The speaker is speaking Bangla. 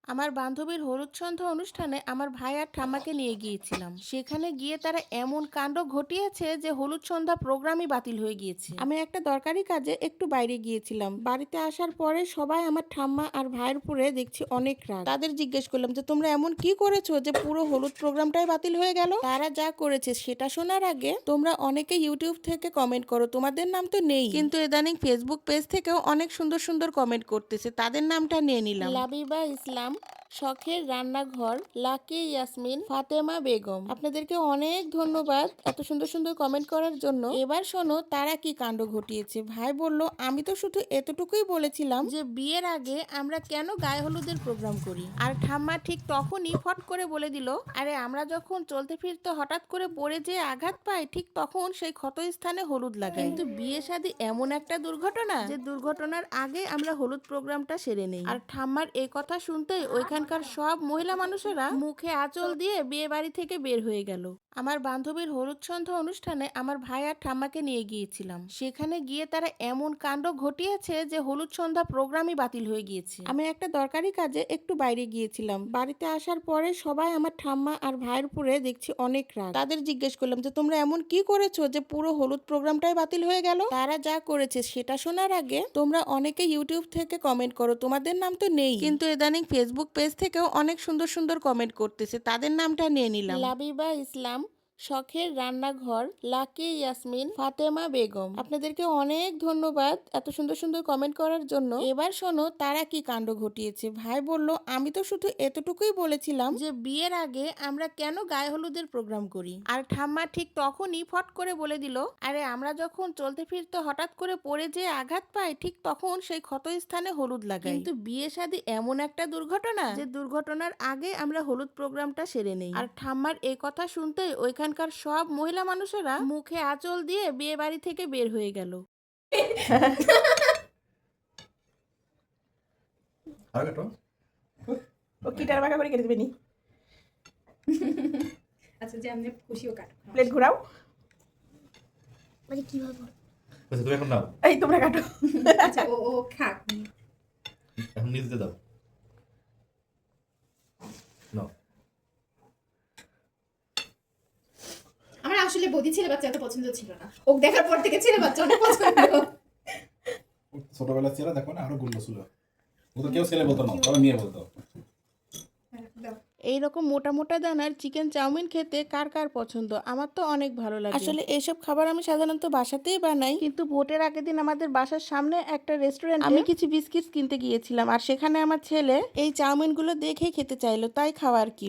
আমার বান্ধবীর হলুদ সন্ধ্যা অনুষ্ঠানে আমার ভাই আর ঠাম্মাকে নিয়ে গিয়েছিলাম। সেখানে গিয়ে তারা এমন কাণ্ড ঘটিয়েছে যে হলুদ সন্ধ্যা প্রোগ্রামই বাতিল হয়ে গিয়েছে। আমি একটা দরকারি কাজে একটু বাইরে গিয়েছিলাম। বাড়িতে আসার পরে সবাই আমার ঠাম্মা আর ভাইয়ের উপরে দেখছি অনেক রাগ। তাদের জিজ্ঞেস করলাম যে তোমরা এমন কি করেছো যে পুরো হলুদ প্রোগ্রামটাই বাতিল হয়ে গেল। তারা যা করেছে সেটা শোনার আগে তোমরা অনেকে ইউটিউব থেকে কমেন্ট করো, তোমাদের নাম তো নেই, কিন্তু ইদানিং ফেসবুক পেজ থেকেও অনেক সুন্দর সুন্দর কমেন্ট করতেছে, তাদের নামটা নিয়ে নিলাম। লাবিবা ইসলাম, শখের রান্নাঘর, লাকি ইয়াসমিন, ফাতেমা বেগম, আপনাদেরকে অনেক ধন্যবাদ এত সুন্দর সুন্দর কমেন্ট করার জন্য। এবার শোনো তারা কি কাণ্ড ঘটিয়েছে। ভাই বলল, আমি তো শুধু এতটুকুই বলেছিলাম যে বিয়ের আগে আমরা কেন গায়ে হলুদের প্রোগ্রাম করি। আর ঠাম্মা ঠিক তখনই ফট করে বলে দিল, আরে আমরা যখন চলতে ফিরতে হঠাৎ করে পড়ে যেয়ে আঘাত পাই ঠিক তখন সেই ক্ষত স্থানে হলুদ লাগাই। কিন্তু বিয়ে শাদী এমন একটা দুর্ঘটনা যে দুর্ঘটনার আগে আমরা হলুদ প্রোগ্রামটা সেরে নেই। আর ঠাম্মার এই কথা শুনতেই ওইখানকার সব মহিলা মানুষেরা মুখে আঁচল দিয়ে বিয়ে বাড়ি থেকে বের হয়ে গেল। আমার বান্ধবীর হলুদ সন্ধ্যা অনুষ্ঠানে আমার ভাই আর ঠাম্মাকে নিয়ে গিয়েছিলাম। সেখানে গিয়ে তারা এমন কাণ্ড ঘটিয়েছে যে হলুদ সন্ধ্যা প্রোগ্রামই বাতিল হয়ে গিয়েছে। আমি একটা দরকারি কাজে একটু বাইরে গিয়েছিলাম। বাড়িতে আসার পরে সবাই আমার ঠাম্মা আর ভাইয়ের উপরে দেখছি অনেক রাগ। তাদের জিজ্ঞেস করলাম যে তোমরা এমন কি করেছো যে পুরো হলুদ প্রোগ্রামটাই বাতিল হয়ে গেল। তারা যা করেছে সেটা শোনার আগে তোমরা অনেকে ইউটিউব থেকে কমেন্ট করো, তোমাদের নাম তো নেই, কিন্তু ইদানিং ফেসবুক পেজ থেকেও অনেক সুন্দর সুন্দর কমেন্ট করতেছে, তাদের নামটা নিয়ে নিলাম। লাবিবা ইসলাম, শখের রান্নাঘর, লাকি ইয়াসমিন, ফাতেমা বেগম, আপনাদেরকে অনেক ধন্যবাদ এত সুন্দর সুন্দর কমেন্ট করার জন্য। এবার শোনো তারা কি কাণ্ড ঘটিয়েছে। ভাই বলল, আমি তো শুধু এতটুকুই বলেছিলাম যে বিয়ের আগে আমরা কেন গায়ে হলুদের প্রোগ্রাম করি। আর ঠাম্মা ঠিক তখনই ফট করে বলে দিল, আরে আমরা যখন চলতে ফিরতে হঠাৎ করে পড়ে যেয়ে আঘাত পাই ঠিক তখন সেই ক্ষত স্থানে হলুদ লাগাই। কিন্তু বিয়ে শাদী এমন একটা দুর্ঘটনা যে দুর্ঘটনার আগে আমরা হলুদ প্রোগ্রামটা সেরে নেই। আর ঠাম্মার এই কথা শুনতেই ওইখানকার সব মহিলা মানুষেরা মুখে আঁচল দিয়ে বিয়ে বাড়ি থেকে বের হয়ে গেল। আর কাটো। ও কিটার বাঁকা করে কেটে দিবে নি। আচ্ছা যে আপনি খুশিও কাটো। প্লেট ঘোরাও। মানে কিভাবে? আচ্ছা তুমি এখন নাও, এই তোমরা কাটো। আচ্ছা ও খাক। এখন নিজ দিয়ে দাও। নাও। আমার আসলে বৌদি ছেলে বাচ্চা এত পছন্দ ছিল না। ওক দেখার পর থেকে ছেলে বাচ্চা অনেক পছন্দ। ছোটবেলা ছেলে দেখো না আরো গুল্লো ছিল, ও তো কেউ ছেলে বলতো না, তবে মেয়ে বলতো। দাও। এইরকম মোটা মোটা দানার চিকেন চাউমিন খেতে কার কার পছন্দ, আমার তো অনেক ভালো লাগে। আসলে এইসব খাবার আমি সাধারণত বাসাতেই বানাই, কিন্তু ভোটের আগের দিন আমাদের বাসার সামনে একটা রেস্টুরেন্টে আমি কিছু বিস্কিট কিনতে গিয়েছিলাম, আর সেখানে আমার ছেলে এই চাউমিনগুলো দেখেই খেতে চাইলো, তাই খাওয়া আর কি।